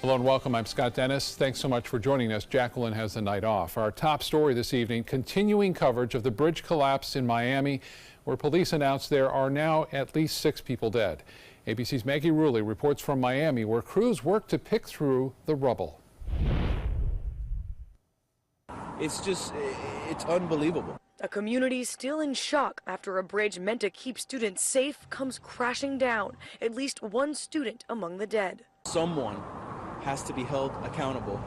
Hello and welcome. I'm Scott Dennis. Thanks so much for joining us. Jacqueline has the night off. Our top story this evening, continuing coverage of the bridge collapse in Miami, where police announced there are now at least 6 people dead. ABC's Maggie Rulli reports from Miami, where crews work to pick through the rubble. It's unbelievable. A community still in shock after a bridge meant to keep students safe comes crashing down. At least one student among the dead. Someone has to be held accountable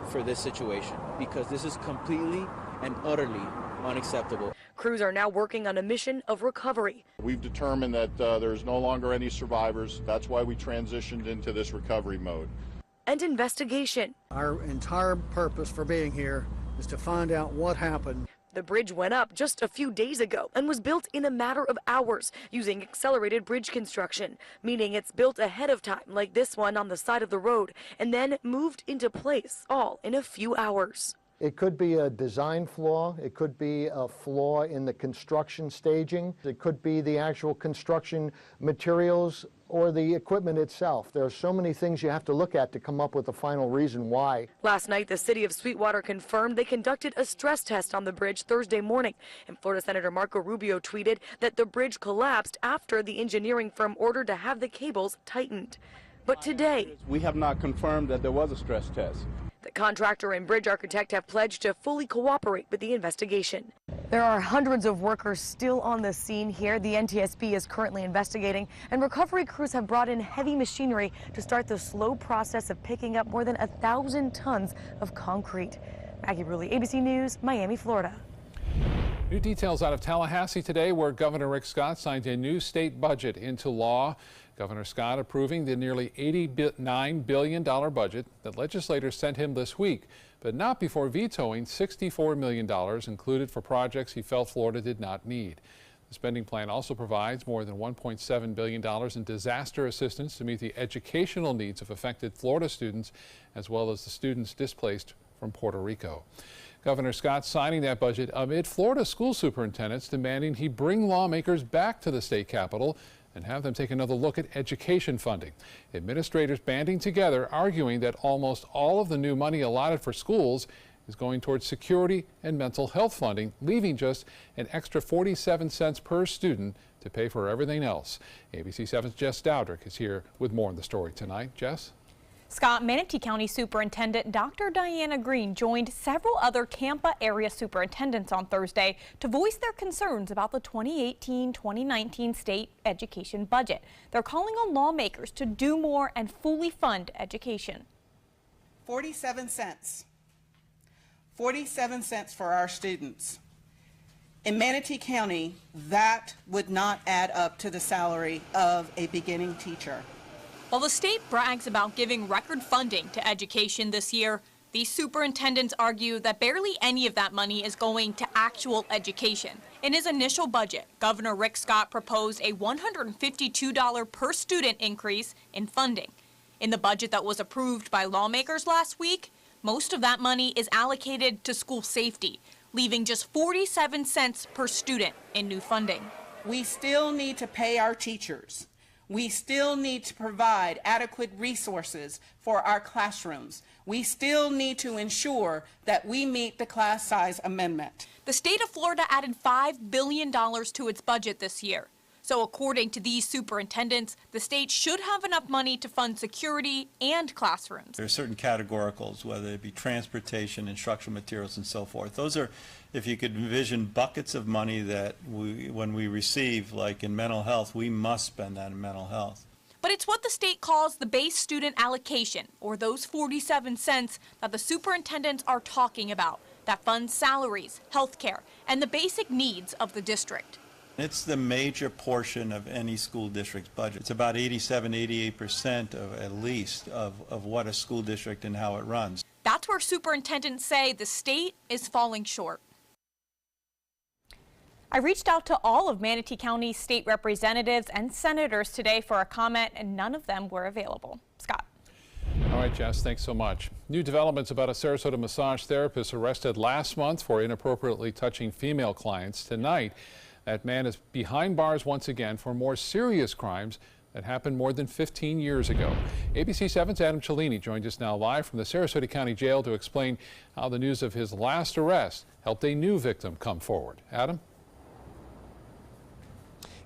for this situation because this is completely and utterly unacceptable. Crews are now working on a mission of recovery. We've determined that there's no longer any survivors. That's why we transitioned into this recovery mode. And investigation. Our entire purpose for being here is to find out what happened. The bridge went up just a few days ago and was built in a matter of hours using accelerated bridge construction, meaning it's built ahead of time like this one on the side of the road and then moved into place all in a few hours. It could be a design flaw, it could be a flaw in the construction staging, it could be the actual construction materials or the equipment itself. There are so many things you have to look at to come up with the final reason why. Last night, the city of Sweetwater confirmed they conducted a stress test on the bridge Thursday morning, and Florida Senator Marco Rubio tweeted that the bridge collapsed after the engineering firm ordered to have the cables tightened. But today, we have not confirmed that there was a stress test. The contractor and bridge architect have pledged to fully cooperate with the investigation. There are hundreds of workers still on the scene here. The NTSB is currently investigating, and recovery crews have brought in heavy machinery to start the slow process of picking up more than 1,000 tons of concrete. Maggie Rulli, ABC News, Miami, Florida. New details out of Tallahassee today, where Governor Rick Scott signed a new state budget into law. Governor Scott approving the nearly $89 billion budget that legislators sent him this week, but not before vetoing $64 million included for projects he felt Florida did not need. The spending plan also provides more than $1.7 billion in disaster assistance to meet the educational needs of affected Florida students, as well as the students displaced from Puerto Rico. Governor Scott signing that budget amid Florida school superintendents demanding he bring lawmakers back to the state capitol and have them take another look at education funding. Administrators banding together, arguing that almost all of the new money allotted for schools is going towards security and mental health funding, leaving just an extra 47 cents per student to pay for everything else. ABC 7's Jess Dowdrick is here with more on the story tonight. Jess? Scott, Manatee County Superintendent Dr. Diana Green joined several other Tampa area superintendents on Thursday to voice their concerns about the 2018-2019 state education budget. They're calling on lawmakers to do more and fully fund education. 47 cents. 47 cents for our students. In Manatee County, that would not add up to the salary of a beginning teacher. While the state brags about giving record funding to education this year, these superintendents argue that barely any of that money is going to actual education. In his initial budget, Governor Rick Scott proposed a $152 per student increase in funding. In the budget that was approved by lawmakers last week, most of that money is allocated to school safety, leaving just 47 cents per student in new funding. We still need to pay our teachers. We still need to provide adequate resources for our classrooms. We still need to ensure that we meet the class size amendment. The state of Florida added $5 billion to its budget this year. So according to these superintendents, the state should have enough money to fund security and classrooms. There are certain categoricals, whether it be transportation, instructional materials, and so forth. Those are, if you could envision buckets of money that when we receive, like in mental health, we must spend that in mental health. But it's what the state calls the base student allocation, or those 47 cents that the superintendents are talking about, that funds salaries, health care, and the basic needs of the district. It's the major portion of any school district's budget. It's about 87–88% of at least of what a school district and how it runs. That's where superintendents say the state is falling short. I reached out to all of Manatee County's state representatives and senators today for a comment, and none of them were available. Scott. All right, Jess, thanks so much. New developments about a Sarasota massage therapist arrested last month for inappropriately touching female clients. Tonight, that man is behind bars once again for more serious crimes that happened more than 15 years ago. ABC 7's Adam Cellini joins us now live from the Sarasota County Jail to explain how the news of his last arrest helped a new victim come forward. Adam?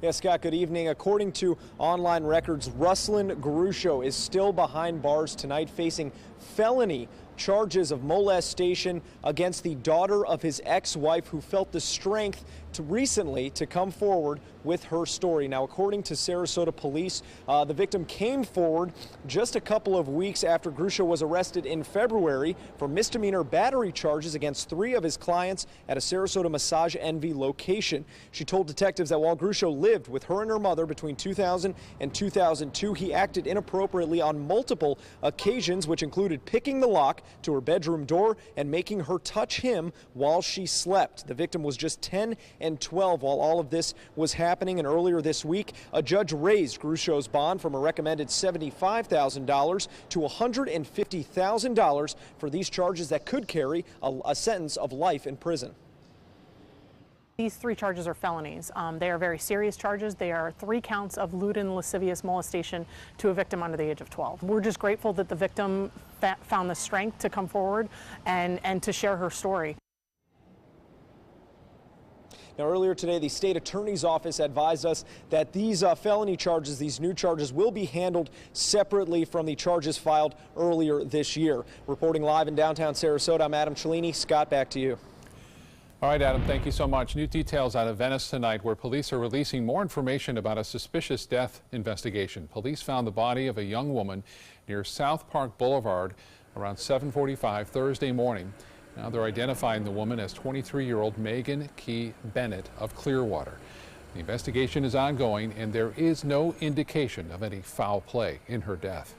Yes, Scott, good evening. According to online records, Ruslan Garusho is still behind bars tonight facing felony charges of molestation against the daughter of his ex-wife, who felt the strength recently to come forward with her story. Now, according to Sarasota police, the victim came forward just a couple of weeks after Garusho was arrested in February for misdemeanor battery charges against 3 of his clients at a Sarasota Massage Envy location. She told detectives that while Garusho lived with her and her mother between 2000 and 2002, he acted inappropriately on multiple occasions, which included picking the lock to her bedroom door and making her touch him while she slept. The victim was just 10 and 12 while all of this was happening, and earlier this week, a judge raised Garusho's bond from a recommended $75,000 to $150,000 for these charges that could carry a sentence of life in prison. These 3 charges are felonies. They are very serious charges. They are 3 counts of lewd and lascivious molestation to a victim under the age of 12. We're just grateful that the victim found the strength to come forward and to share her story. Now, earlier today, the state attorney's office advised us that these felony charges, these new charges, will be handled separately from the charges filed earlier this year. Reporting live in downtown Sarasota, I'm Adam Cellini. Scott, back to you. All right, Adam, thank you so much. New details out of Venice tonight, where police are releasing more information about a suspicious death investigation. Police found the body of a young woman near South Park Boulevard around 7:45 Thursday morning. Now they're identifying the woman as 23-year-old Megan Key Bennett of Clearwater. The investigation is ongoing, and there is no indication of any foul play in her death.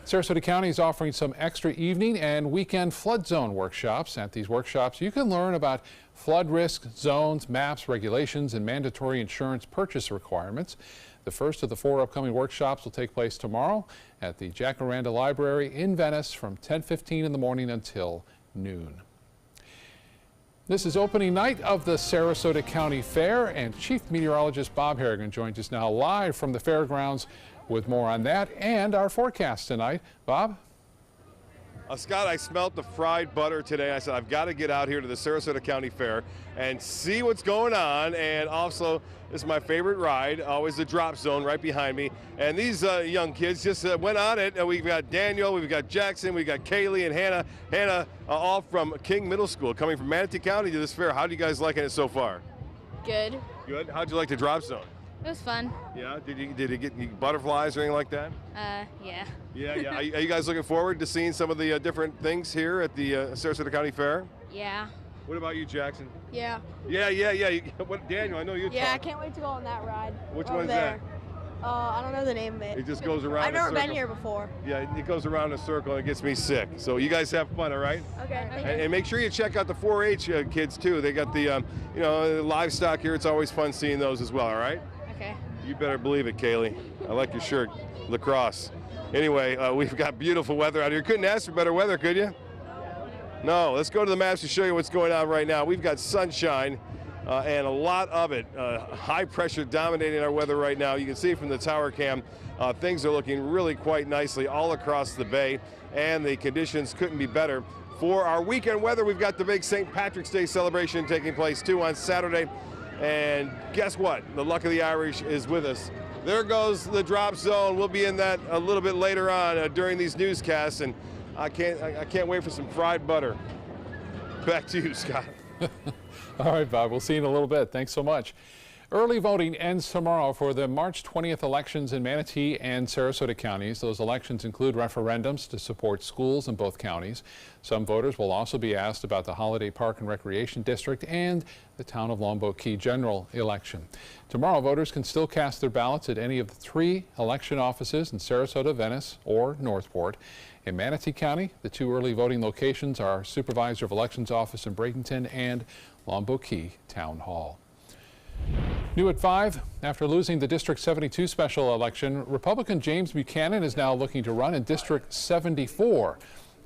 Sarasota County is offering some extra evening and weekend flood zone workshops. At these workshops, you can learn about flood risk zones, maps, regulations, and mandatory insurance purchase requirements. The first of the 4 upcoming workshops will take place tomorrow at the Jacaranda Library in Venice from 10:15 in the morning until noon. This is opening night of the Sarasota County Fair, and Chief Meteorologist Bob Harrigan joins us now live from the fairgrounds with more on that and our forecast tonight. Bob? Scott, I smelt the fried butter today. I said, I've got to get out here to the Sarasota County Fair and see what's going on. And also, this is my favorite ride, always the drop zone right behind me. And these young kids just went on it. And we've got Daniel, we've got Jackson, we've got Kaylee and Hannah. Hannah, all from King Middle School, coming from Manatee County to this fair. How do you guys liking it so far? Good. Good? How'd you like the drop zone? It was fun. Yeah, did you get any butterflies or anything like that? Yeah. Yeah. Are you guys looking forward to seeing some of the different things here at the Sarasota County Fair? Yeah. What about you, Jackson? Yeah. Yeah. What, Daniel, I know you. Yeah, I can't wait to go on that ride. Which one's that? I don't know the name of it. It just goes around. I've never been here before. Yeah, it goes around in a circle and it gets me sick. So you guys have fun, all right? Okay. And make sure you check out the 4-H kids too. They got the livestock here. It's always fun seeing those as well, all right? Okay. You better believe it, Kaylee. I like your shirt, lacrosse. Anyway, we've got beautiful weather out here. Couldn't ask for better weather, could you? No. Let's go to the maps to show you what's going on right now. We've got sunshine and a lot of it. High pressure dominating our weather right now. You can see from the tower cam, things are looking really quite nicely all across the bay, and the conditions couldn't be better. For our weekend weather, we've got the big St. Patrick's Day celebration taking place too on Saturday. And guess what? The luck of the Irish is with us. There goes the drop zone. We'll be in that a little bit later on during these newscasts, and I can't wait for some fried butter. Back to you, Scott. All right, Bob, we'll see you in a little bit. Thanks so much. Early voting ends tomorrow for the March 20th elections in Manatee and Sarasota counties. Those elections include referendums to support schools in both counties. Some voters will also be asked about the Holiday Park and Recreation District and the Town of Longboat Key general election. Tomorrow, voters can still cast their ballots at any of the 3 election offices in Sarasota, Venice, or Northport. In Manatee County, the 2 early voting locations are Supervisor of Elections Office in Bradenton and Longboat Key Town Hall. New at 5, after losing the District 72 special election, Republican James Buchanan is now looking to run in District 74.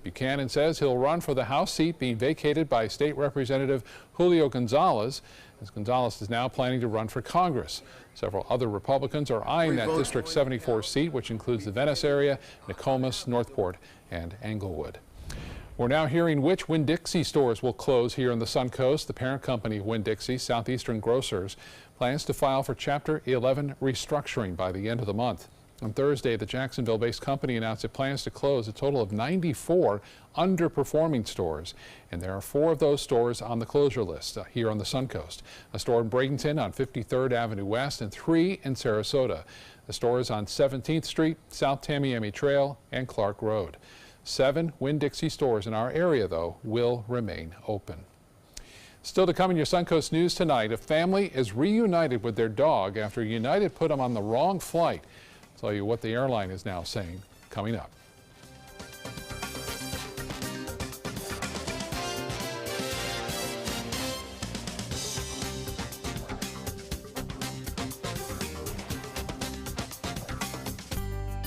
Buchanan says he'll run for the House seat being vacated by State Representative Julio Gonzalez, as Gonzalez is now planning to run for Congress. Several other Republicans are eyeing that District 74 seat, which includes the Venice area, Nokomis, Northport, and Englewood. We're now hearing which Winn-Dixie stores will close here on the Suncoast. The parent company of Winn-Dixie, Southeastern Grocers, plans to file for Chapter 11 restructuring by the end of the month. On Thursday, the Jacksonville-based company announced it plans to close a total of 94 underperforming stores, and there are 4 of those stores on the closure list here on the Suncoast. A store in Bradenton on 53rd Avenue West and 3 in Sarasota. The store is on 17th Street, South Tamiami Trail, and Clark Road. 7 Winn-Dixie stores in our area, though, will remain open. Still to come in your Suncoast News tonight, a family is reunited with their dog after United put them on the wrong flight. I'll tell you what the airline is now saying coming up.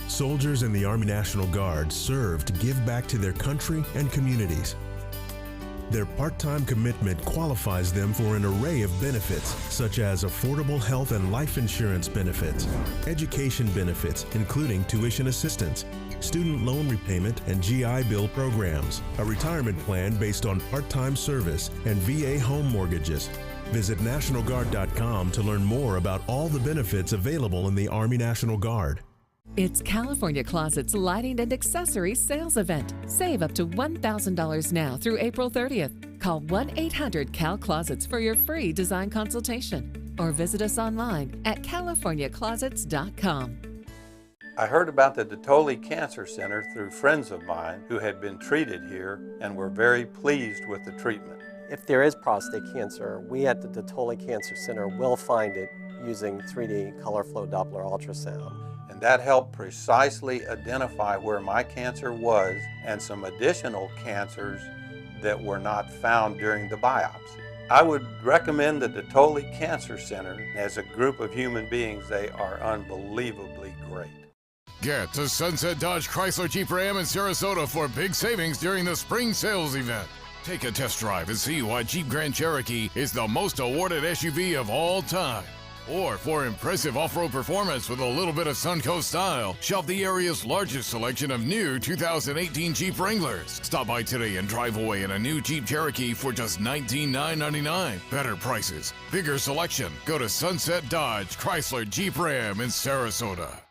Soldiers in the Army National Guard serve to give back to their country and communities. Their part-time commitment qualifies them for an array of benefits, such as affordable health and life insurance benefits, education benefits, including tuition assistance, student loan repayment and GI Bill programs, a retirement plan based on part-time service, and VA home mortgages. Visit NationalGuard.com to learn more about all the benefits available in the Army National Guard. It's California Closet's Lighting and Accessories Sales Event. Save up to $1,000 now through April 30th. Call 1-800-CAL-CLOSETS for your free design consultation or visit us online at CaliforniaClosets.com. I heard about the Dotole Cancer Center through friends of mine who had been treated here and were very pleased with the treatment. If there is prostate cancer, we at the Dotole Cancer Center will find it using 3D color flow Doppler ultrasound. And that helped precisely identify where my cancer was and some additional cancers that were not found during the biopsy. I would recommend the Dotole Cancer Center. As a group of human beings, they are unbelievably great. Get to Sunset Dodge Chrysler Jeep Ram in Sarasota for big savings during the spring sales event. Take a test drive and see why Jeep Grand Cherokee is the most awarded SUV of all time. Or for impressive off-road performance with a little bit of Suncoast style, shop the area's largest selection of new 2018 Jeep Wranglers. Stop by today and drive away in a new Jeep Cherokee for just $19,999. Better prices, bigger selection. Go to Sunset Dodge Chrysler Jeep Ram in Sarasota.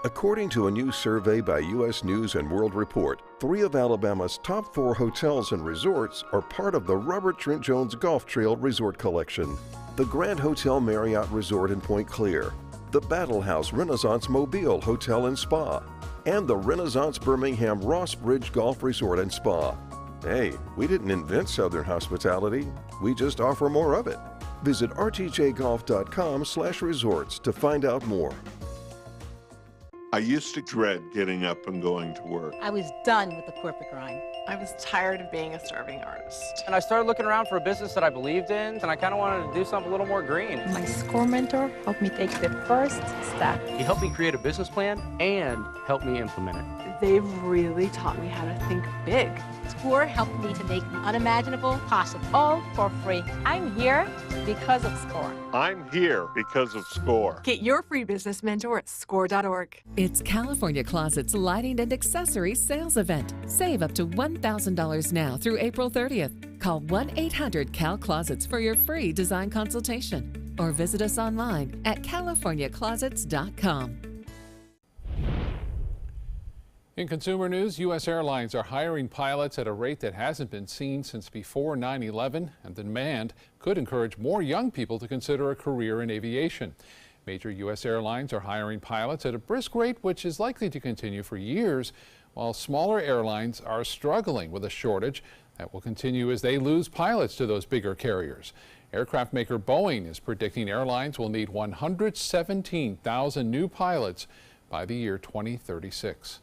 According to a new survey by U.S. News & World Report, 3 of Alabama's top 4 hotels and resorts are part of the Robert Trent Jones Golf Trail Resort Collection. The Grand Hotel Marriott Resort in Point Clear, the Battle House Renaissance Mobile Hotel and Spa, and the Renaissance Birmingham Ross Bridge Golf Resort and Spa. Hey, we didn't invent Southern hospitality, we just offer more of it. Visit rtjgolf.com/resorts to find out more. I used to dread getting up and going to work. I was done with the corporate grind. I was tired of being a starving artist. And I started looking around for a business that I believed in, and I kind of wanted to do something a little more green. My SCORE mentor helped me take the first step. He helped me create a business plan and helped me implement it. They've really taught me how to think big. SCORE helped me to make the unimaginable possible, all for free. I'm here because of SCORE. I'm here because of SCORE. Get your free business mentor at SCORE.org. It's California Closet's Lighting and Accessories Sales Event. Save up to $1,000 now through April 30th. Call 1-800-CAL-CLOSETS for your free design consultation or visit us online at CaliforniaClosets.com. In consumer news, U.S. Airlines are hiring pilots at a rate that hasn't been seen since before 9/11, and the demand could encourage more young people to consider a career in aviation. Major U.S. airlines are hiring pilots at a brisk rate, which is likely to continue for years, while smaller airlines are struggling with a shortage that will continue as they lose pilots to those bigger carriers. Aircraft maker Boeing is predicting airlines will need 117,000 new pilots by the year 2036.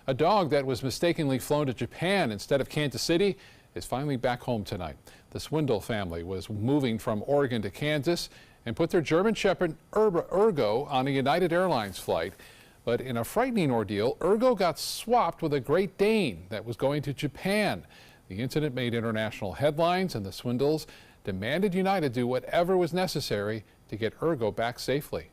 A dog that was mistakenly flown to Japan instead of Kansas City is finally back home tonight. The Swindle family was moving from Oregon to Kansas and put their German Shepherd Ergo on a United Airlines flight. But in a frightening ordeal, Ergo got swapped with a Great Dane that was going to Japan. The incident made international headlines, and the Swindles demanded United do whatever was necessary to get Ergo back safely.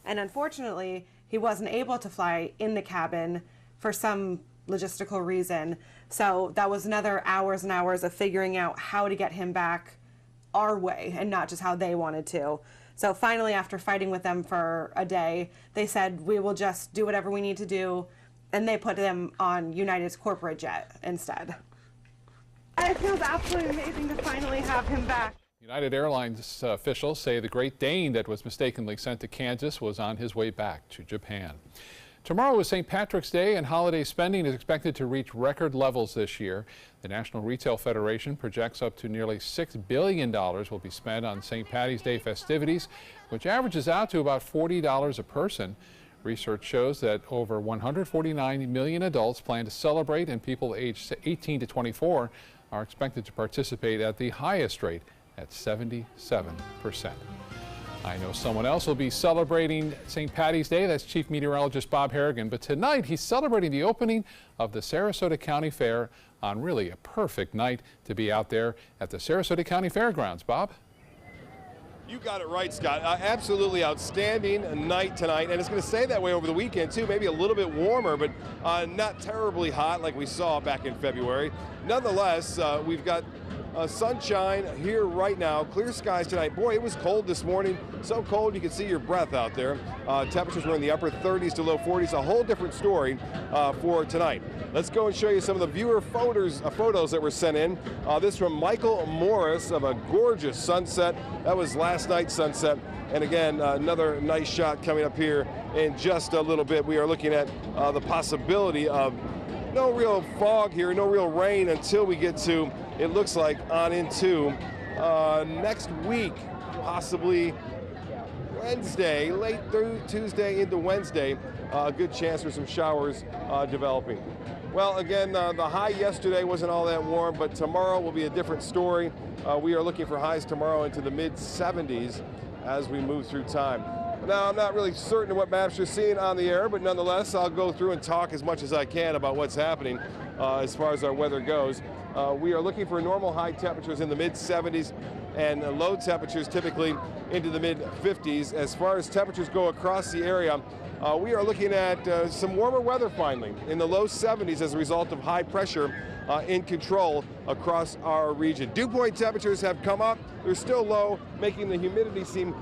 And unfortunately, he wasn't able to fly in the cabin for some logistical reason. So that was another hours and hours of figuring out how to get him back our way and not just how they wanted to. So finally, after fighting with them for a day, they said, we will just do whatever we need to do. And they put him on United's corporate jet instead. It feels absolutely amazing to finally have him back. United Airlines officials say the Great Dane that was mistakenly sent to Kansas was on his way back to Japan. Tomorrow is St. Patrick's Day, and holiday spending is expected to reach record levels this year. The National Retail Federation projects up to nearly $6 billion will be spent on St. Patty's Day festivities, which averages out to about $40 a person. Research shows that over 149 million adults plan to celebrate, and people aged 18 to 24 are expected to participate at the highest rate at 77%. I know someone else will be celebrating St. Patty's Day. That's Chief Meteorologist Bob Harrigan. But tonight he's celebrating the opening of the Sarasota County Fair on really a perfect night to be out there at the Sarasota County Fairgrounds. Bob? You got it right, Scott. Absolutely outstanding night tonight, and it's going to stay that way over the weekend, too. Maybe a little bit warmer, but not terribly hot like we saw back in February. Nonetheless, we've got sunshine here right now. Clear skies tonight. Boy, it was cold this morning. So cold you could see your breath out there. Temperatures were in the upper 30s to low 40s. A whole different story for tonight. Let's go and show you some of the viewer photos that were sent in. This from Michael Morris of a gorgeous sunset. That was last night's sunset. And again, another nice shot coming up here in just a little bit. We are looking at the possibility of no real fog here, no real rain until we get to, it looks like, on into next week, possibly Wednesday, late through Tuesday into Wednesday. A good chance for some showers developing. Well, again, the high yesterday wasn't all that warm, but tomorrow will be a different story. We are looking for highs tomorrow into the mid-70s as we move through time. Now, I'm not really certain of what maps you're seeing on the air, but nonetheless, I'll go through and talk as much as I can about what's happening as far as our weather goes. We are looking for normal high temperatures in the mid-70s and low temperatures typically into the mid-50s. As far as temperatures go across the area, we are looking at some warmer weather finally in the low 70s as a result of high pressure in control across our region. Dew point temperatures have come up. They're still low, making the humidity seem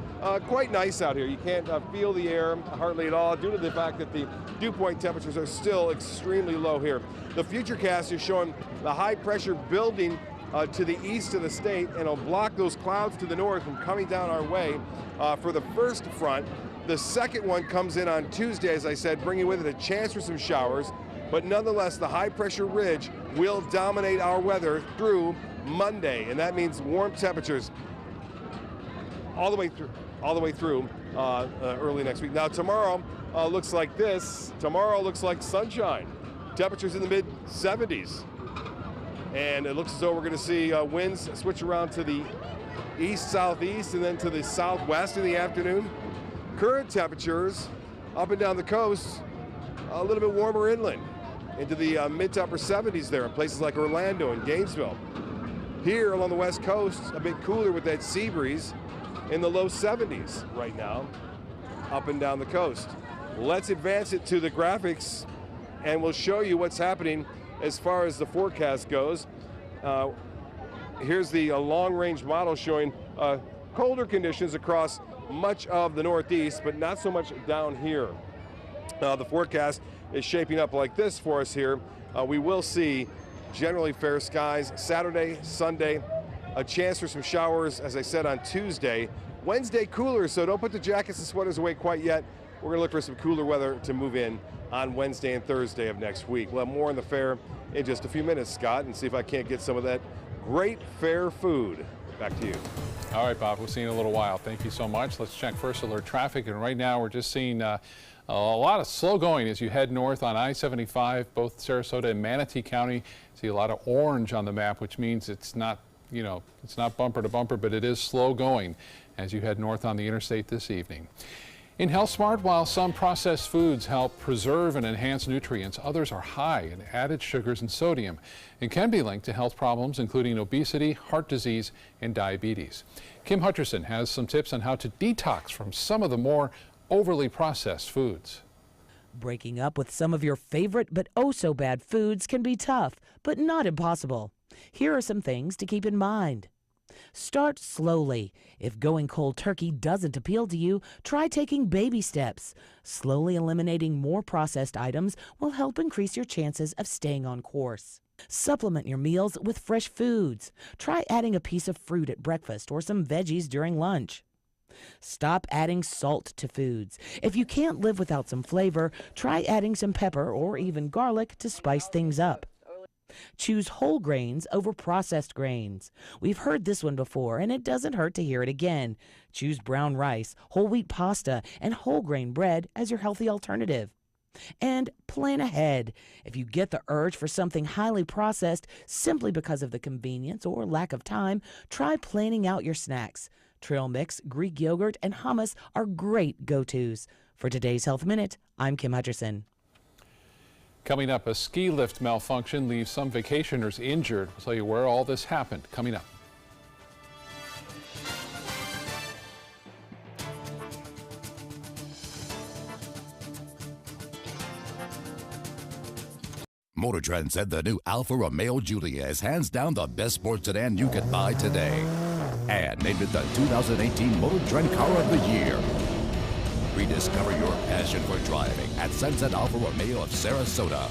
quite nice out here. You can't feel the air hardly at all due to the fact that the dew point temperatures are still extremely low here. The Futurecast is showing the high pressure building to the east of the state, and it'll block those clouds to the north from coming down our way for the first front. The second one comes in on Tuesday, as I said, bringing with it a chance for some showers. But nonetheless, the high pressure ridge will dominate our weather through Monday, and that means warm temperatures all the way through early next week. Now tomorrow looks like this. Tomorrow looks like sunshine. Temperatures in the mid-70s, and it looks as though we're going to see winds switch around to the east-southeast and then to the southwest in the afternoon. Current temperatures up and down the coast a little bit warmer inland into the mid to upper 70s there in places like Orlando and Gainesville. Here along the west coast, a bit cooler with that sea breeze in the low 70s right now up and down the coast. Let's advance it to the graphics and we'll show you what's happening as far as the forecast goes. Here's the long-range model showing colder conditions across much of the Northeast, but not so much down here. The forecast is shaping up like this for us here. We will see generally fair skies Saturday, Sunday, a chance for some showers, as I said, on Tuesday. Wednesday cooler, so don't put the jackets and sweaters away quite yet. We're going to look for some cooler weather to move in on Wednesday and Thursday of next week. We'll have more on the fair in just a few minutes, Scott, and see if I can't get some of that great fair food. Back to you. All right, Bob, we'll see you in a little while. Thank you so much. Let's check First Alert traffic, and right now we're just seeing a lot of slow going as you head north on I-75, both Sarasota and Manatee County. See a lot of orange on the map, which means it's not, it's not bumper to bumper, but it is slow going as you head north on the interstate this evening. In Health Smart, while some processed foods help preserve and enhance nutrients, others are high in added sugars and sodium and can be linked to health problems including obesity, heart disease, and diabetes. Kim Hutcherson has some tips on how to detox from some of the more overly processed foods. Breaking up with some of your favorite but oh so bad foods can be tough, but not impossible. Here are some things to keep in mind. Start slowly. If going cold turkey doesn't appeal to you, try taking baby steps. Slowly eliminating more processed items will help increase your chances of staying on course. Supplement your meals with fresh foods. Try adding a piece of fruit at breakfast or some veggies during lunch. Stop adding salt to foods. If you can't live without some flavor, try adding some pepper or even garlic to spice things up. Choose whole grains over processed grains. We've heard this one before, and it doesn't hurt to hear it again. Choose brown rice, whole wheat pasta, and whole grain bread as your healthy alternative. And plan ahead. If you get the urge for something highly processed simply because of the convenience or lack of time, try planning out your snacks. Trail mix, Greek yogurt, and hummus are great go-tos. For today's Health Minute, I'm Kim Hutcherson. Coming up, a ski lift malfunction leaves some vacationers injured. We'll tell you where all this happened coming up. Motor Trend said the new Alfa Romeo Giulia is hands down the best sports sedan you can buy today. And named it the 2018 Motor Trend Car of the Year. Rediscover your passion for driving at Sunset Alfa Romeo of Sarasota.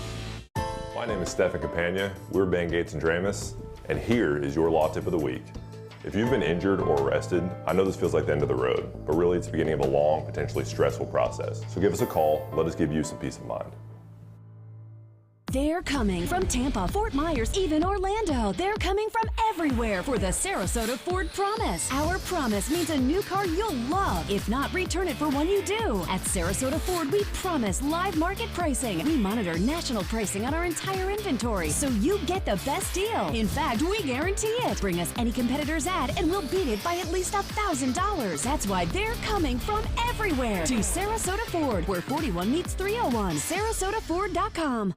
My name is Stefan Campagna. We're Ben Gates and Dramus, and here is your law tip of the week. If you've been injured or arrested, I know this feels like the end of the road, but really it's the beginning of a long, potentially stressful process. So give us a call. Let us give you some peace of mind. They're coming from Tampa, Fort Myers, even Orlando. They're coming from everywhere for the Sarasota Ford Promise. Our promise means a new car you'll love. If not, return it for one you do. At Sarasota Ford, we promise live market pricing. We monitor national pricing on our entire inventory, so you get the best deal. In fact, we guarantee it. Bring us any competitor's ad, and we'll beat it by at least $1,000. That's why they're coming from everywhere to Sarasota Ford, where 41 meets 301. SarasotaFord.com.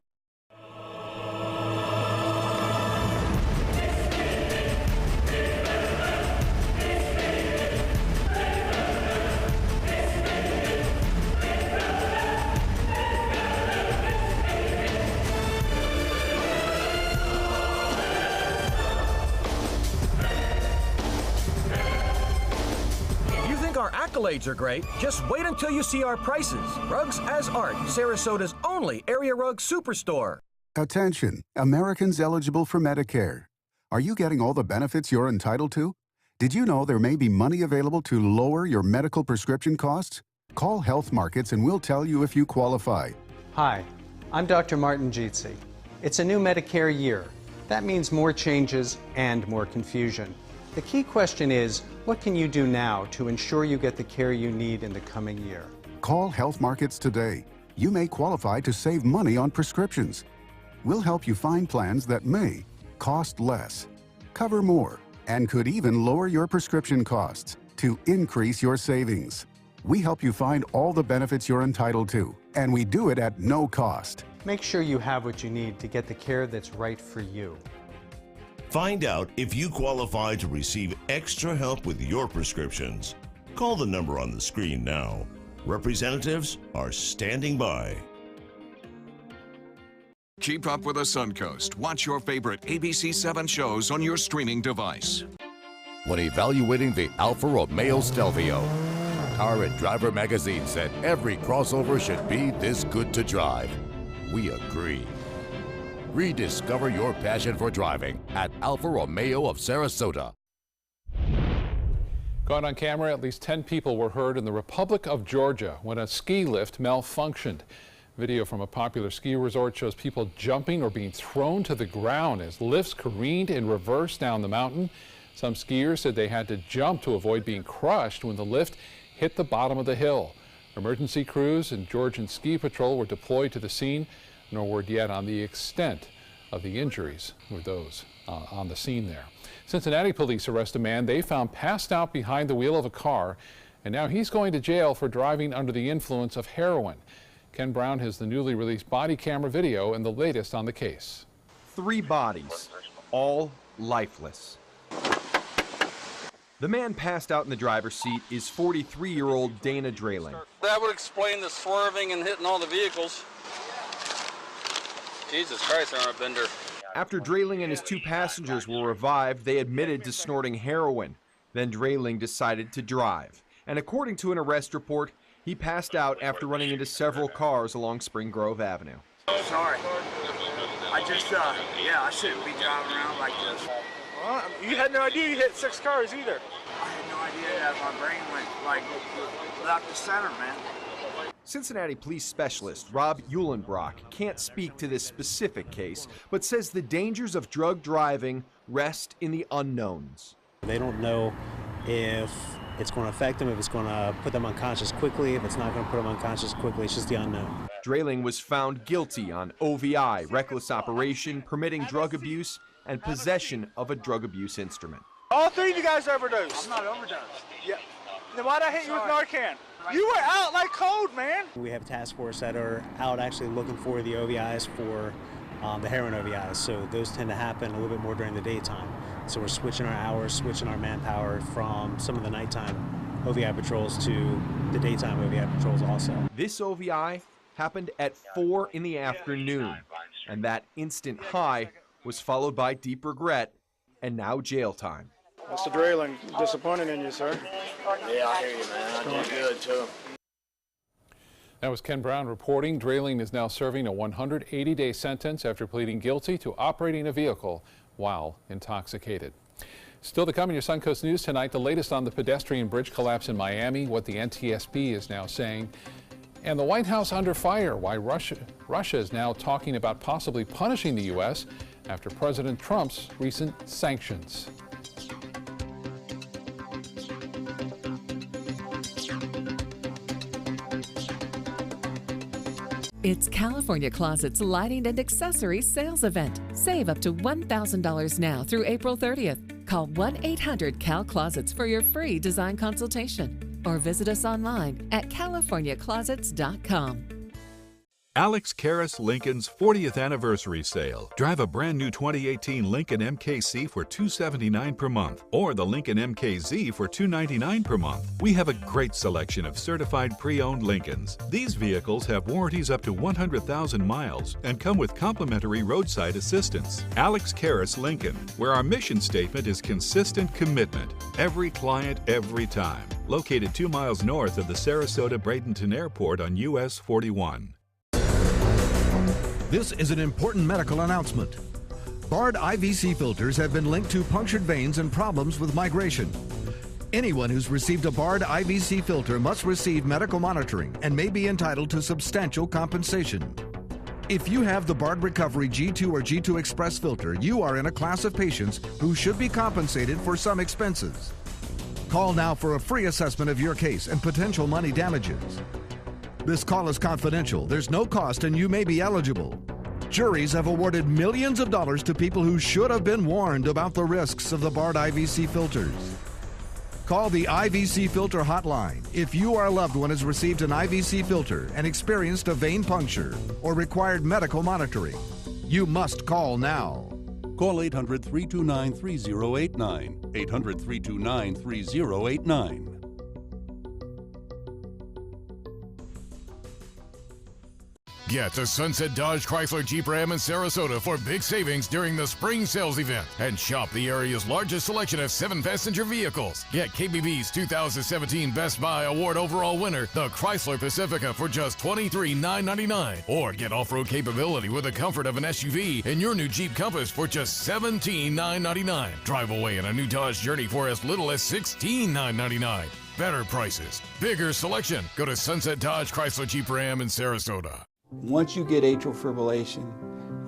Our accolades are great. Just wait until you see our prices. Rugs as Art, Sarasota's only area rug superstore. Attention, Americans eligible for Medicare. Are you getting all the benefits you're entitled to? Did you know there may be money available to lower your medical prescription costs? Call Health Markets and we'll tell you if you qualify. Hi, I'm Dr. Martin Jeetsi. It's a new Medicare year. That means more changes and more confusion. The key question is, what can you do now to ensure you get the care you need in the coming year? Call Health Markets today. You may qualify to save money on prescriptions. We'll help you find plans that may cost less, cover more, and could even lower your prescription costs to increase your savings. We help you find all the benefits you're entitled to, and we do it at no cost. Make sure you have what you need to get the care that's right for you. Find out if you qualify to receive extra help with your prescriptions. Call the number on the screen now. Representatives are standing by. Keep up with the Suncoast. Watch your favorite ABC7 shows on your streaming device. When evaluating the Alfa Romeo Stelvio, Car and Driver magazine said every crossover should be this good to drive. We agree. Rediscover your passion for driving at Alfa Romeo of Sarasota. Caught on camera, at least 10 people were hurt in the Republic of Georgia when a ski lift malfunctioned. Video from a popular ski resort shows people jumping or being thrown to the ground as lifts careened in reverse down the mountain. Some skiers said they had to jump to avoid being crushed when the lift hit the bottom of the hill. Emergency crews and Georgian Ski Patrol were deployed to the scene. No word yet on the extent of the injuries with those on the scene there. Cincinnati police arrest a man they found passed out behind the wheel of a car And now he's going to jail for driving under the influence of heroin. Ken Brown has the newly released body camera video and the latest on the case. 3 bodies, all lifeless. The man passed out in the driver's seat is 43-year-old Dana Drayling. That would explain the swerving and hitting all the vehicles. Jesus Christ, I'm a bender. After Drayling and his 2 passengers were revived, they admitted to snorting heroin. Then Drayling decided to drive. And according to an arrest report, he passed out after running into several cars along Spring Grove Avenue. Sorry. I just, I shouldn't be driving around like this. Well, you had no idea you hit 6 cars either. I had no idea that my brain went, like, left the center, man. Cincinnati police specialist Rob Eulenbrock can't speak to this specific case, but says the dangers of drug driving rest in the unknowns. They don't know if it's going to affect them, if it's going to put them unconscious quickly, if it's not going to put them unconscious quickly. It's just the unknown. Drayling was found guilty on OVI, reckless operation, permitting drug abuse, and possession of a drug abuse instrument. All 3 of you guys overdosed. I'm not overdosed. Yeah. Then why'd I hit you with Narcan? You were out like cold, man. We have a task force that are out actually looking for the OVIs for the heroin OVIs. So those tend to happen a little bit more during the daytime. So we're switching our hours, switching our manpower from some of the nighttime OVI patrols to the daytime OVI patrols also. This OVI happened at 4 in the afternoon, and that instant high was followed by deep regret and now jail time. Mr. Drayling, disappointed in you, sir. Yeah, I hear you, man. I did good, too. That was Ken Brown reporting. Drayling is now serving a 180-day sentence after pleading guilty to operating a vehicle while intoxicated. Still to come in your Suncoast News tonight, the latest on the pedestrian bridge collapse in Miami, what the NTSB is now saying, and the White House under fire, why Russia is now talking about possibly punishing the U.S. after President Trump's recent sanctions. It's California Closet's Lighting and Accessories Sales Event. Save up to $1,000 now through April 30th. Call 1-800-CAL-CLOSETS for your free design consultation or visit us online at californiaclosets.com. Alex Karras Lincoln's 40th anniversary sale. Drive a brand new 2018 Lincoln MKC for $279 per month or the Lincoln MKZ for $299 per month. We have a great selection of certified pre-owned Lincolns. These vehicles have warranties up to 100,000 miles and come with complimentary roadside assistance. Alex Karras Lincoln, where our mission statement is consistent commitment. Every client, every time. Located 2 miles north of the Sarasota-Bradenton Airport on US 41. This is an important medical announcement. Bard IVC filters have been linked to punctured veins and problems with migration. Anyone who's received a Bard IVC filter must receive medical monitoring and may be entitled to substantial compensation. If you have the Bard Recovery G2 or G2 Express filter, you are in a class of patients who should be compensated for some expenses. Call now for a free assessment of your case and potential money damages. This call is confidential. There's no cost and you may be eligible. Juries have awarded millions of dollars to people who should have been warned about the risks of the Bard IVC filters. Call the IVC Filter Hotline if you or a loved one has received an IVC filter and experienced a vein puncture or required medical monitoring. You must call now. Call 800-329-3089. 800-329-3089. Get to Sunset Dodge Chrysler Jeep Ram in Sarasota for big savings during the spring sales event and shop the area's largest selection of 7-passenger vehicles. Get KBB's 2017 Best Buy Award overall winner, the Chrysler Pacifica, for just $23,999. Or get off-road capability with the comfort of an SUV in your new Jeep Compass for just $17,999. Drive away in a new Dodge Journey for as little as $16,999. Better prices, bigger selection. Go to Sunset Dodge Chrysler Jeep Ram in Sarasota. Once you get atrial fibrillation,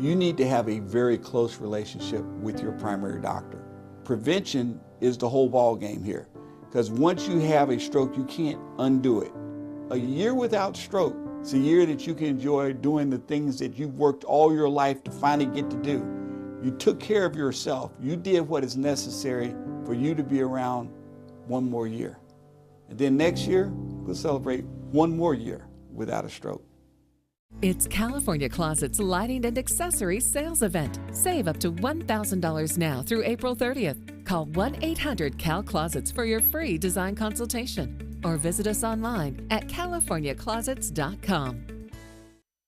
you need to have a very close relationship with your primary doctor. Prevention is the whole ball game here, because once you have a stroke, you can't undo it. A year without stroke is a year that you can enjoy doing the things that you've worked all your life to finally get to do. You took care of yourself. You did what is necessary for you to be around one more year. And then next year, we'll celebrate one more year without a stroke. It's California Closet's Lighting and Accessories Sales Event. Save up to $1,000 now through April 30th. Call 1-800-CAL-CLOSETS for your free design consultation or visit us online at californiaclosets.com.